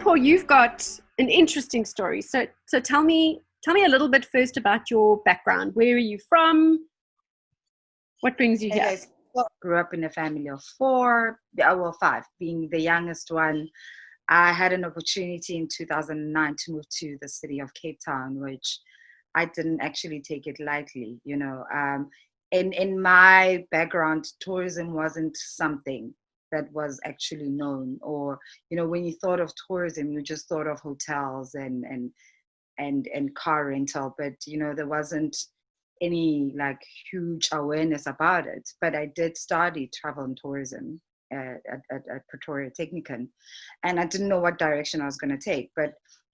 Mpho, you've got an interesting story. So tell me a little bit first about your background. Where are you from? What brings you here? Okay, so I grew up in a family of four, well, five, being the youngest one. I had an opportunity in 2009 to move to the city of Cape Town, which I didn't actually take it lightly. In my background, tourism wasn't something that was actually known, or when you thought of tourism, you just thought of hotels and car rental, but there wasn't any like huge awareness about it. But I did study travel and tourism at Pretoria Technikon, and I didn't know what direction I was going to take. But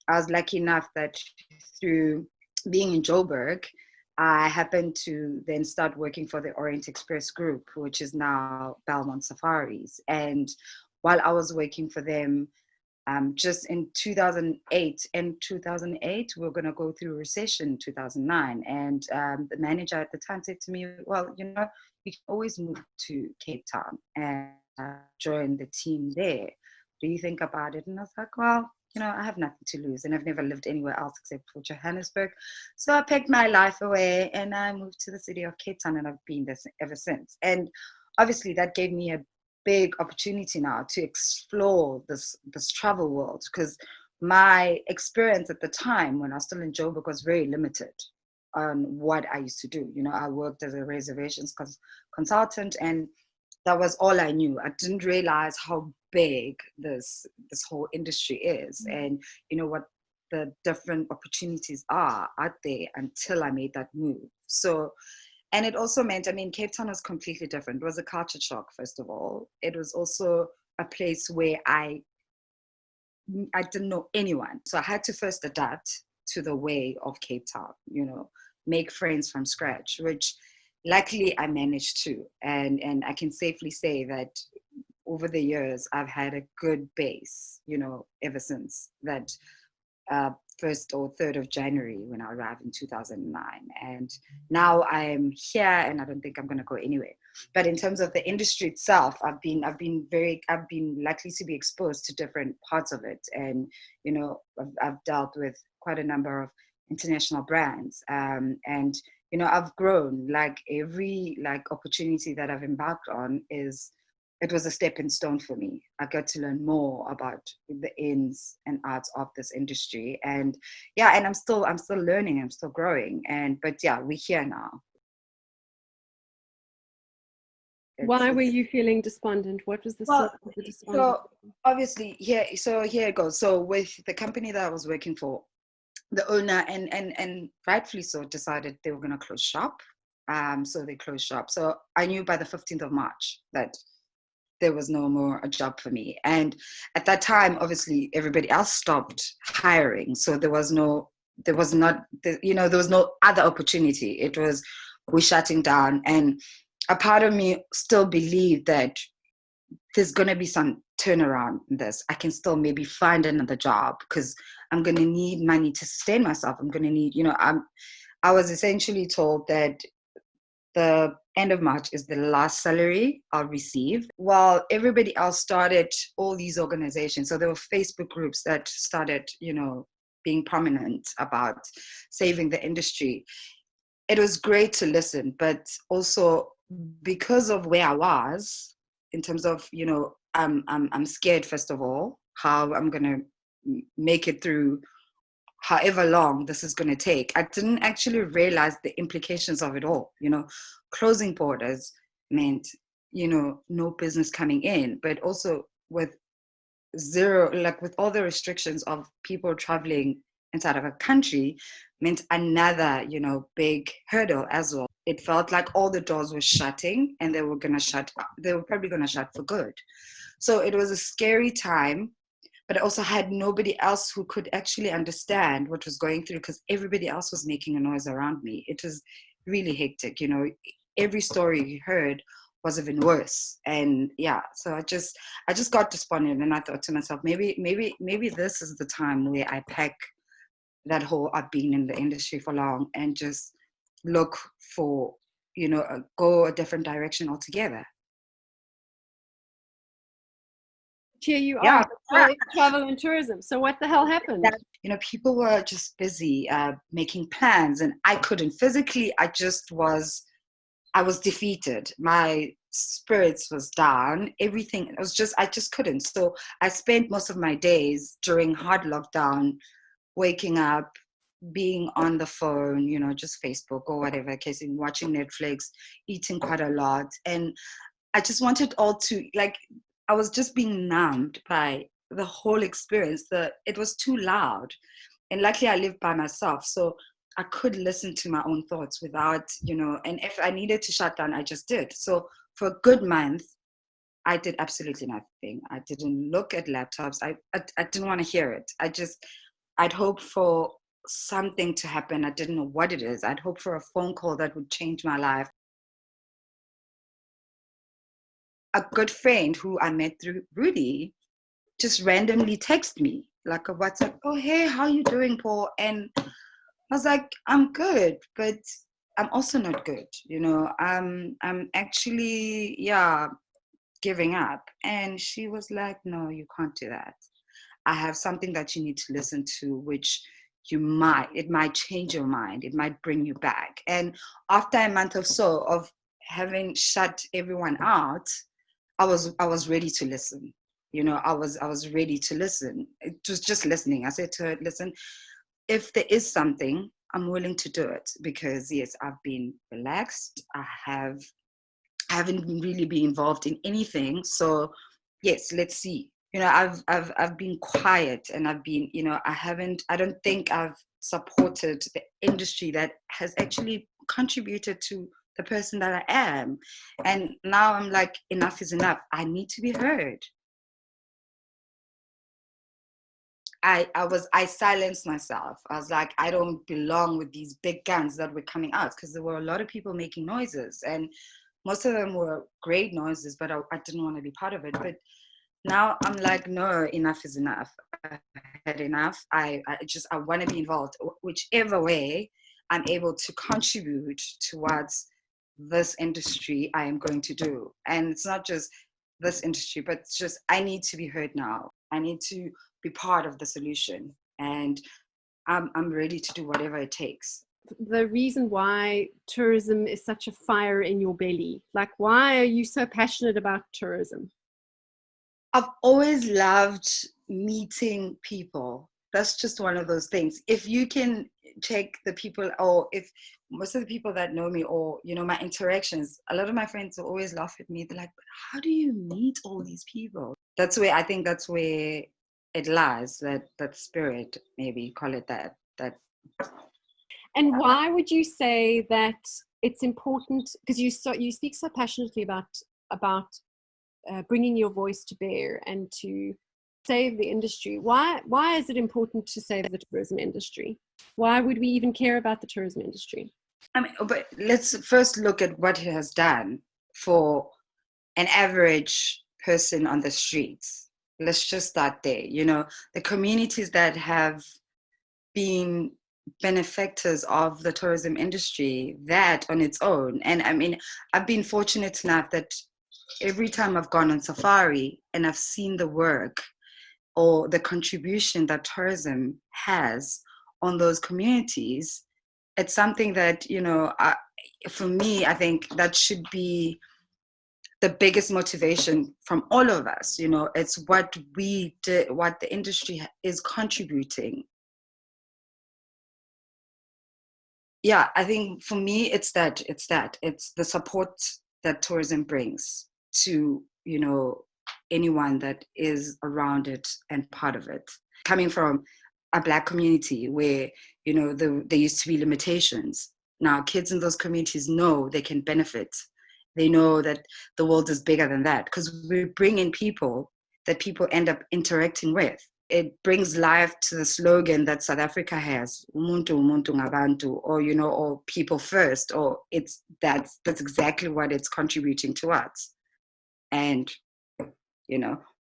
I was lucky enough that through being in Joburg, I happened to then start working for the Orient Express Group, which is now Belmont Safaris. And while I was working for them, just in 2008, we were going to go through recession in 2009. And the manager at the time said to me, well, you can always move to Cape Town and join the team there. Do you think about it? And I was like, well, I have nothing to lose, and I've never lived anywhere else except for Johannesburg. So I packed my life away and I moved to the city of Cape Town, and I've been there ever since. And obviously that gave me a big opportunity now to explore this travel world, because my experience at the time when I was still in Joburg was very limited on what I used to do. I worked as a reservations consultant, and that was all I knew. I didn't realize how big this whole industry is, and what the different opportunities are out there until I made that move. So, and it also meant, Cape Town was completely different. It was a culture shock, first of all. It was also a place where I didn't know anyone. So I had to first adapt to the way of Cape Town, make friends from scratch, which luckily I managed to. And I can safely say that over the years, I've had a good base, ever since that 1st or 3rd of January when I arrived in 2009. And now I'm here, and I don't think I'm going to go anywhere. But in terms of the industry itself, I've been lucky to be exposed to different parts of it. And, I've dealt with quite a number of international brands. And, I've grown. Like every opportunity that I've embarked on it was a stepping stone for me. I got to learn more about the ins and outs of this industry. And and I'm still learning, I'm still growing. But we're here now. Why were you feeling despondent? What was the source of the despondent? So obviously here it goes. So with the company that I was working for, the owner and rightfully so decided they were going to close shop. So they closed shop. So I knew by the 15th of March that there was no more a job for me. And at that time, obviously everybody else stopped hiring. So there was no other opportunity. It was, we're shutting down. And a part of me still believed that there's going to be some turnaround in this. I can still maybe find another job, because I'm going to need money to sustain myself. I'm going to need, I was essentially told that the end of March is the last salary I'll receive, while everybody else started all these organizations. So there were Facebook groups that started, being prominent about saving the industry. It was great to listen, but also because of where I was in terms of, I'm scared, first of all, how I'm going to make it through however long this is going to take. I didn't actually realize the implications of it all. Closing borders meant, no business coming in, but also with with all the restrictions of people traveling inside of a country meant another, big hurdle as well. It felt like all the doors were shutting, and they were probably going to shut for good. So it was a scary time, but I also had nobody else who could actually understand what was going through, because everybody else was making a noise around me. It was really hectic. Every story you heard was even worse. And so I just got despondent, and I thought to myself, maybe this is the time where I pack that whole, I've been in the industry for long, and just look for, go a different direction altogether. here you Yeah. are, travel and tourism. So what the hell happened? People were just busy making plans, and I couldn't physically. I was defeated. My spirits was down. Everything, it was just, I just couldn't. So I spent most of my days during hard lockdown, waking up, being on the phone, just Facebook or whatever, watching Netflix, eating quite a lot. And I just wanted all to, I was just being numbed by the whole experience. It was too loud. And luckily I lived by myself. So I could listen to my own thoughts without, and if I needed to shut down, I just did. So for a good month, I did absolutely nothing. I didn't look at laptops. I didn't want to hear it. I'd hope for something to happen. I didn't know what it is. I'd hope for a phone call that would change my life. A good friend who I met through Rudy just randomly texted me, like a WhatsApp, oh, hey, how you doing, Paul? And I was like, I'm good, but I'm also not good. I'm actually, giving up. And she was like, no, you can't do that. I have something that you need to listen to, which it might change your mind. It might bring you back. And after a month or so of having shut everyone out, I was ready to listen. I was ready to listen. It was just listening. I said to her, listen, if there is something, I'm willing to do it, because yes, I've been relaxed. I haven't really been involved in anything. So yes, let's see. I've been quiet, and I've been, I don't think I've supported the industry that has actually contributed to the person that I am. And now I'm like, enough is enough. I need to be heard. I silenced myself. I was like, I don't belong with these big guns that were coming out, because there were a lot of people making noises, and most of them were great noises, but I didn't want to be part of it. But now I'm like, no, enough is enough. I had enough. I want to be involved, whichever way I'm able to contribute towards this industry. I am going to do. And it's not just this industry, but it's just, I need to be heard now. I need to be part of the solution, and I'm ready to do whatever it takes. The reason why tourism is such a fire in your belly, like, why are you so passionate about tourism? I've always loved meeting people. That's just one of those things. If you can check the people, or if most of the people that know me, or my interactions, a lot of my friends will always laugh at me. They're like, but how do you meet all these people? That's where it lies, that spirit, maybe call it that. And why would you say that it's important? Because you speak so passionately about bringing your voice to bear and to save the industry. Why is it important to save the tourism industry? Why would we even care about the tourism industry? But let's first look at what it has done for an average person on the streets. Let's just start there. The communities that have been benefactors of the tourism industry, that on its own. And I've been fortunate enough that every time I've gone on safari and I've seen the work or the contribution that tourism has on those communities, it's something that, for me, I think that should be the biggest motivation from all of us. It's what we did, what the industry is contributing. Yeah, I think for me, it's the support that tourism brings to, anyone that is around it and part of it. Coming from a Black community where, there used to be limitations. Now kids in those communities know they can benefit. They know that the world is bigger than that, because we bring in people that people end up interacting with. It brings life to the slogan that South Africa has, umuntu umuntu ngabantu, or or people first, or that's exactly what it's contributing towards. And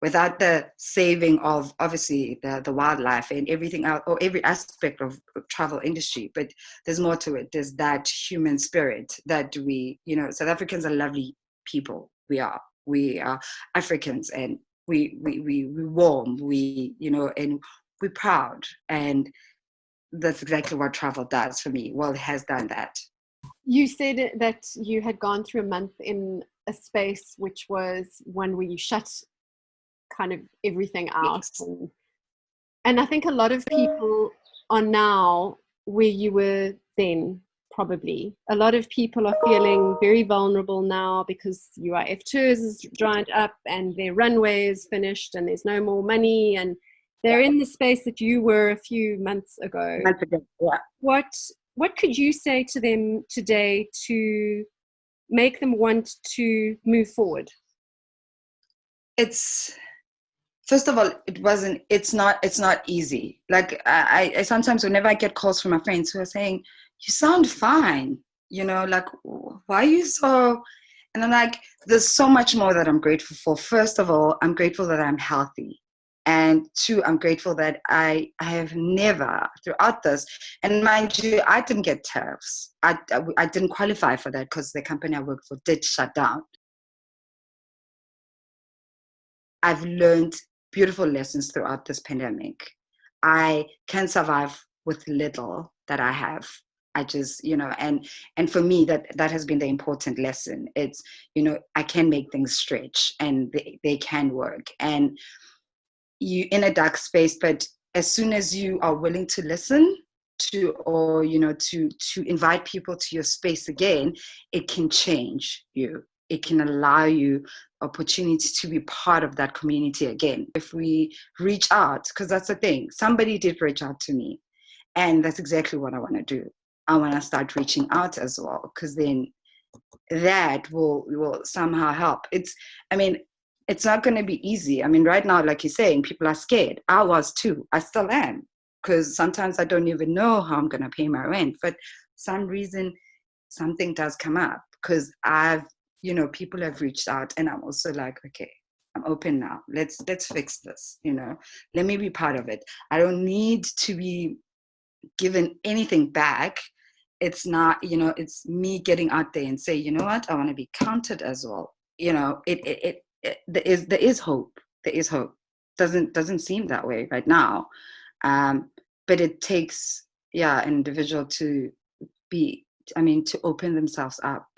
without the saving of obviously the wildlife and everything else, or every aspect of travel industry, but there's more to it. There's that human spirit that we, South Africans are lovely people. We are Africans, and we warm, and we're proud. And that's exactly what travel does for me. Well, it has done that. You said that you had gone through a month in a space which was one where you shut kind of everything out. Yes. And I think a lot of people are now where you were then, probably. A lot of people are feeling very vulnerable now because IAmTourism is dried up and their runway is finished and there's no more money, and they're in the space that you were a few months ago. Yeah. What could you say to them today to make them want to move forward? First of all, it's not easy. Like I sometimes, whenever I get calls from my friends who are saying, you sound fine, like, why are you so, and I'm like, there's so much more that I'm grateful for. First of all, I'm grateful that I'm healthy. And two, I'm grateful that I have never throughout this, and mind you, I didn't get tariffs. I didn't qualify for that because the company I worked for did shut down. I've learned beautiful lessons throughout this pandemic. I can survive with little that I have. I just, and for me, that has been the important lesson. It's, I can make things stretch and they can work. And you in a dark space, but as soon as you are willing to listen to, or, to invite people to your space again, it can change you. It can allow you opportunity to be part of that community again. If we reach out, because that's the thing, somebody did reach out to me, and that's exactly what I want to do. I want to start reaching out as well, because then that will somehow help. It's not going to be easy. Right now, like you're saying, people are scared. I was too. I still am, because sometimes I don't even know how I'm going to pay my rent. But some reason, something does come up, because people have reached out, and I'm also like, okay, I'm open now. Let's fix this. Let me be part of it. I don't need to be given anything back. It's not, it's me getting out there and say, you know what, I want to be counted as well. There is hope. There is hope. Doesn't seem that way right now, but it takes an individual to be, to open themselves up